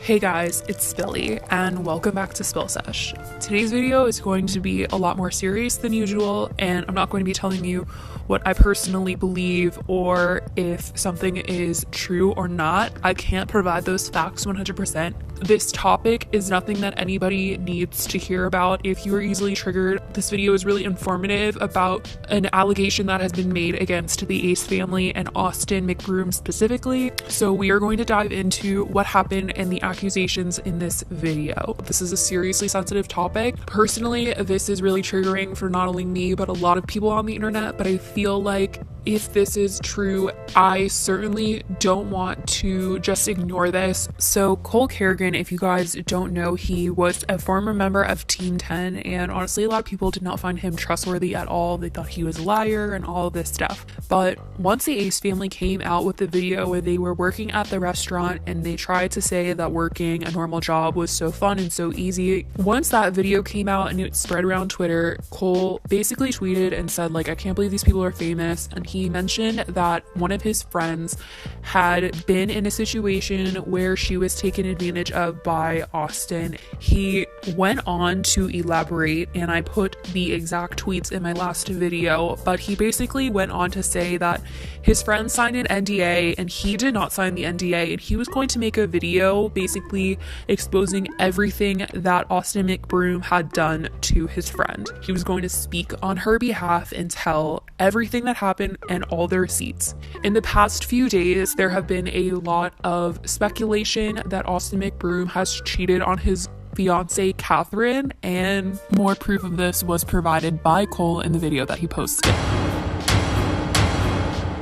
Hey guys, it's Billy and welcome back to SESH. Today's video is going to be a lot more serious than usual, and I'm not going to be telling you what I personally believe or if something is true or not. I can't provide those facts 100%. This topic is nothing that anybody needs to hear about. If you are easily triggered, this video is really informative about an allegation that has been made against the Ace family and Austin McBroom specifically. So we are going to dive into what happened and the accusations in this video. This is a seriously sensitive topic. Personally, this is really triggering for not only me, but a lot of people on the internet, but I feel like if this is true, I certainly don't want to just ignore this. So Cole Kerrigan, if you guys don't know, he was a former member of Team 10, and honestly a lot of people did not find him trustworthy at all. They thought he was a liar and all of this stuff. But once the Ace family came out with the video where they were working at the restaurant and they tried to say that working a normal job was so fun and so easy, once that video came out and it spread around Twitter, Cole basically tweeted and said, like, I can't believe these people are famous. And he mentioned that one of his friends had been in a situation where she was taken advantage of by Austin. He went on to elaborate, and I put the exact tweets in my last video, but he basically went on to say that his friend signed an NDA and he did not sign the NDA, and he was going to make a video basically exposing everything that Austin McBroom had done to his friend. He was going to speak on her behalf and tell everything that happened and all the receipts. In the past few days, there have been a lot of speculation that Austin McBroom has cheated on his fiance Catherine, and more proof of this was provided by Cole in the video that he posted.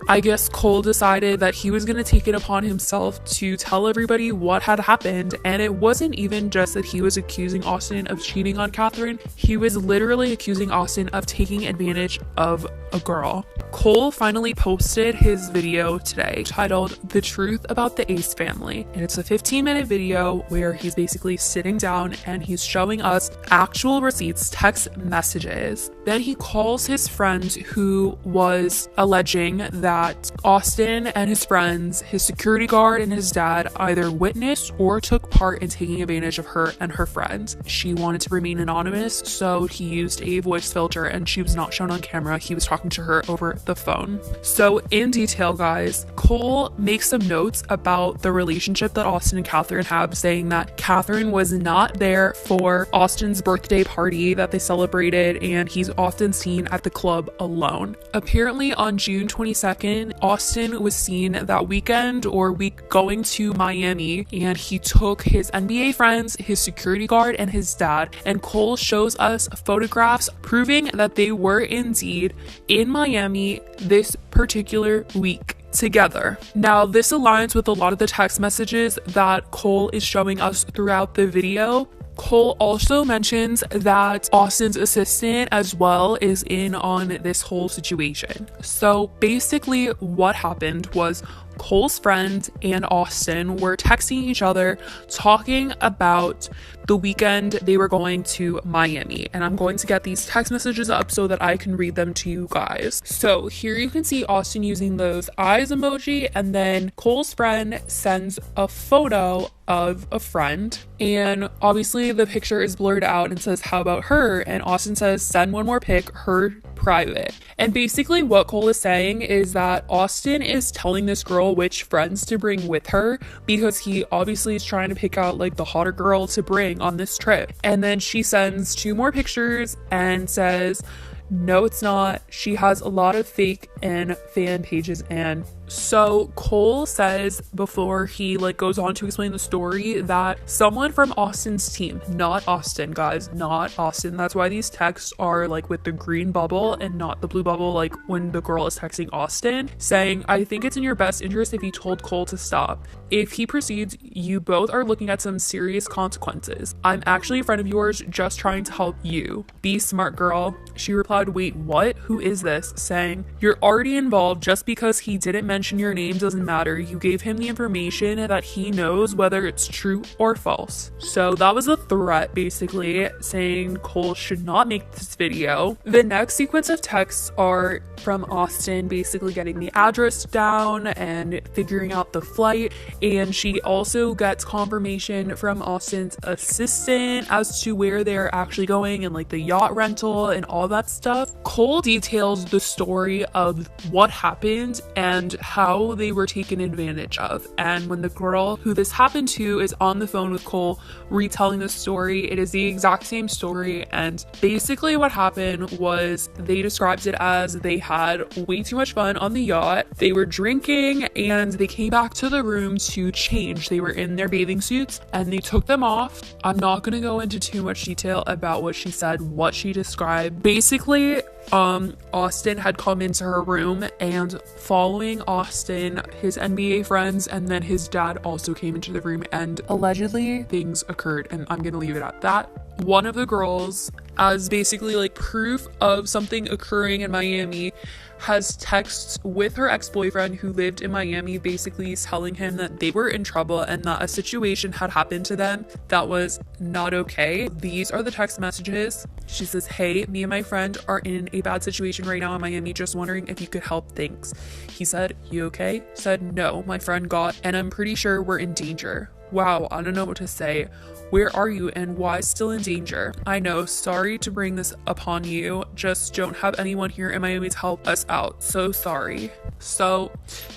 I guess Cole decided that he was going to take it upon himself to tell everybody what had happened, and it wasn't even just that he was accusing Austin of cheating on Catherine. He was literally accusing Austin of taking advantage of a girl. Cole finally posted his video today titled "The Truth About the Ace Family," and it's a 15-minute video where he's basically sitting down and he's showing us actual receipts, text messages. Then he calls his friend who was alleging that Austin and his friends, his security guard and his dad, either witnessed or took part in taking advantage of her and her friends. She wanted to remain anonymous, so he used a voice filter and she was not shown on camera. He was talking to her over the phone. So in detail, guys, Cole makes some notes about the relationship that Austin and Catherine have, saying that Catherine was not there for Austin's birthday party that they celebrated, and he's often seen at the club alone. Apparently on June 22nd, Austin was seen that weekend or week going to Miami, and he took his NBA friends, his security guard, and his dad, and Cole shows us photographs proving that they were indeed in Miami this particular week together. Now, this aligns with a lot of the text messages that Cole is showing us throughout the video. Cole also mentions that Austin's assistant as well is in on this whole situation. So basically what happened was Cole's friend and Austin were texting each other talking about the weekend they were going to Miami, and I'm going to get these text messages up so that I can read them to you guys. So here you can see Austin using those eyes emoji, and then Cole's friend sends a photo of a friend, and obviously the picture is blurred out and says, "How about her?" and Austin says, "Send one more pic, her private." And basically what Cole is saying is that Austin is telling this girl which friends to bring with her, because he obviously is trying to pick out like the hotter girl to bring on this trip. And then she sends 2 more pictures and says, "No, it's not. She has a lot of fake and fan pages." And so Cole says, before he goes on to explain the story, that someone from Austin's team, not Austin, guys, not Austin. That's why these texts are with the green bubble and not the blue bubble, like when the girl is texting Austin, saying, "I think it's in your best interest if you told Cole to stop. If he proceeds, you both are looking at some serious consequences. I'm actually a friend of yours, just trying to help you. Be smart, girl." She replied, "Wait, what? Who is this?" saying, "You're already involved just because he didn't mention mention your name doesn't matter. You gave him the information that he knows whether it's true or false. So that was a threat, basically saying Cole should not make this video. The next sequence of texts are from Austin basically getting the address down and figuring out the flight, and she also gets confirmation from Austin's assistant as to where they're actually going and like the yacht rental and all that stuff. Cole details the story of what happened and how they were taken advantage of, and when the girl who this happened to is on the phone with Cole retelling the story, it is the exact same story. And basically what happened was they described it as they had way too much fun on the yacht, they were drinking, and they came back to the room to change. They were in their bathing suits and they took them off. I'm not going to go into too much detail about what she said, what she described. Basically, Austin had come into her room, and following Austin, his NBA friends and then his dad also came into the room, and allegedly things occurred, and I'm gonna leave it at that. One of the girls, as basically like proof of something occurring in Miami, has texts with her ex-boyfriend who lived in Miami, basically telling him that they were in trouble and that a situation had happened to them that was not okay. These are the text messages. She says, "Hey, me and my friend are in a bad situation right now in Miami, just wondering if you could help things." He said, "You okay?" Said, "No, my friend got, and I'm pretty sure we're in danger." Wow, I don't know what to say. Where are you and why still in danger? I know, sorry to bring this upon you, just don't have anyone here in Miami to help us out. So sorry. So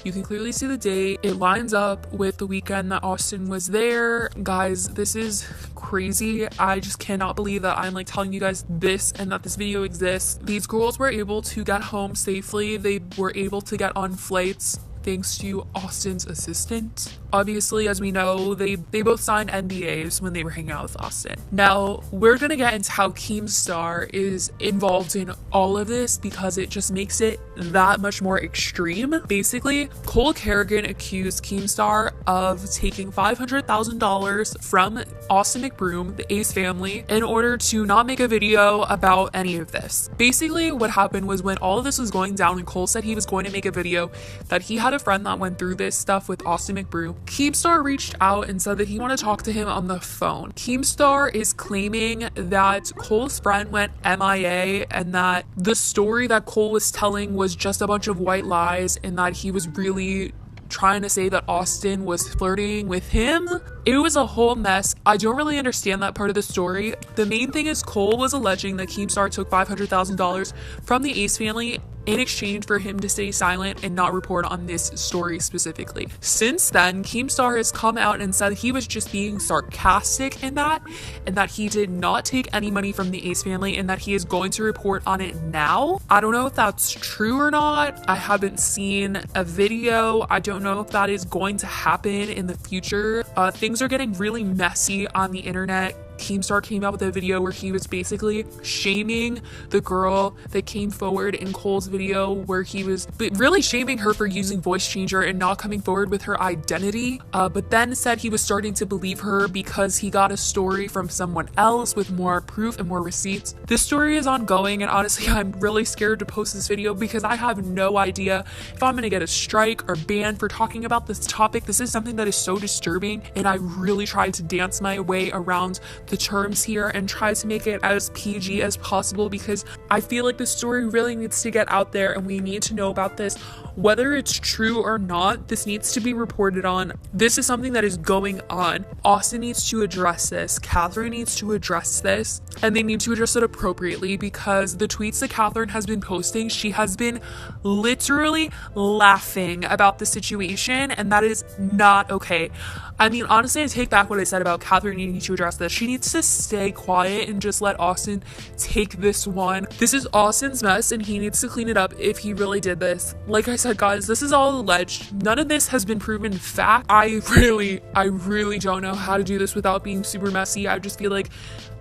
you can clearly see the date. It lines up with the weekend that Austin was there. Guys, this is crazy. I just cannot believe that I'm like telling you guys this and that this video exists. These girls were able to get home safely. They were able to get on flights thanks to Austin's assistant. Obviously, as we know, they both signed NDAs when they were hanging out with Austin. Now, we're gonna get into how Keemstar is involved in all of this because it just makes it that much more extreme. Basically, Cole Kerrigan accused Keemstar of taking $500,000 from Austin McBroom, the Ace family, in order to not make a video about any of this. Basically, what happened was when all of this was going down and Cole said he was going to make a video, that he had a friend that went through this stuff with Austin McBroom, Keemstar reached out and said that he wanted to talk to him on the phone. Keemstar is claiming that Cole's friend went MIA and that the story that Cole was telling was just a bunch of white lies and that he was really trying to say that Austin was flirting with him. It was a whole mess. I don't really understand that part of the story. The main thing is Cole was alleging that Keemstar took $500,000 from the Ace family in exchange for him to stay silent and not report on this story specifically. Since then, Keemstar has come out and said he was just being sarcastic in that, and that he did not take any money from the Ace family and that he is going to report on it now. I don't know if that's true or not. I haven't seen a video. I don't know if that is going to happen in the future. Things are getting really messy on the internet. Keemstar came out with a video where he was basically shaming the girl that came forward in Cole's video, where he was really shaming her for using voice changer and not coming forward with her identity, but then said he was starting to believe her because he got a story from someone else with more proof and more receipts. This story is ongoing, and honestly I'm really scared to post this video because I have no idea if I'm gonna get a strike or banned for talking about this topic. This is something that is so disturbing, and I really tried to dance my way around the terms here and try to make it as PG as possible because I feel like the story really needs to get out there and we need to know about this. Whether it's true or not, this needs to be reported on. This is something that is going on. Austin needs to address this. Catherine needs to address this, and they need to address it appropriately because the tweets that Catherine has been posting, she has been literally laughing about the situation, and that is not okay. I mean, honestly, I take back what I said about Catherine needing to address this. She needs to stay quiet and just let Austin take this one. This is Austin's mess and he needs to clean it up if he really did this. Like I said, guys, this is all alleged. None of this has been proven fact. I really don't know how to do this without being super messy. I just feel like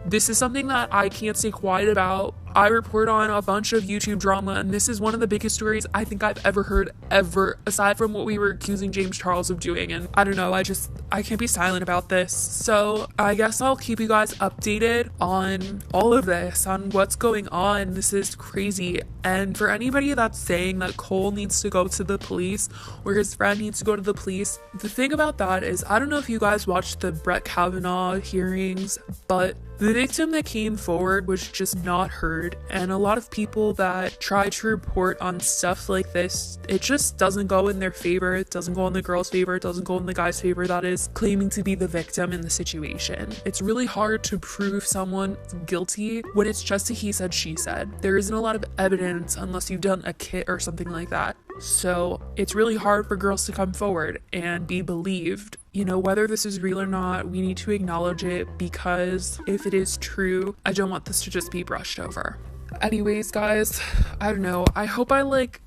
this is something that I can't stay quiet about. I report on a bunch of YouTube drama, and this is one of the biggest stories I think I've ever heard, ever, aside from what we were accusing James Charles of doing. And I don't know, I can't be silent about this. So I guess I'll keep you guys updated on all of this, on what's going on. This is crazy. And for anybody that's saying that Cole needs to go to the police or his friend needs to go to the police, the thing about that is, I don't know if you guys watched the Brett Kavanaugh hearings, but the victim that came forward was just not heard, and a lot of people that try to report on stuff like this, it just doesn't go in their favor. It doesn't go in the girl's favor. It doesn't go in the guy's favor that is claiming to be the victim in the situation. It's really hard to prove someone guilty when it's just a he said, she said. There isn't a lot of evidence unless you've done a kit or something like that. So it's really hard for girls to come forward and be believed. You know, whether this is real or not, we need to acknowledge it, because if it is true, I don't want this to just be brushed over. Anyways, guys, I don't know. I hope I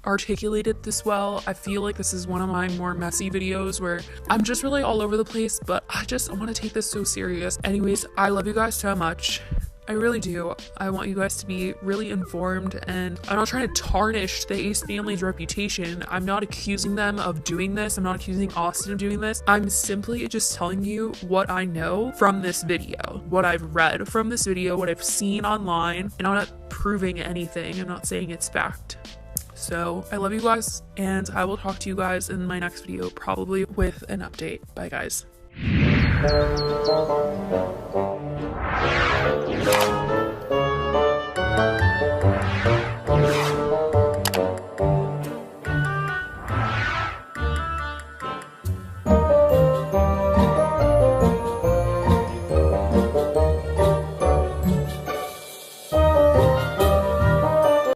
articulated this well. I feel like this is one of my more messy videos where I'm just really all over the place, but I want to take this so serious. Anyways, I love you guys so much. I really do. I want you guys to be really informed, and I'm not trying to tarnish the Ace family's reputation. I'm not accusing them of doing this. I'm not accusing Austin of doing this. I'm simply just telling you what I know from this video, what I've read from this video, what I've seen online, and I'm not proving anything. I'm not saying it's fact. So I love you guys, and I will talk to you guys in my next video, probably with an update. Bye, guys.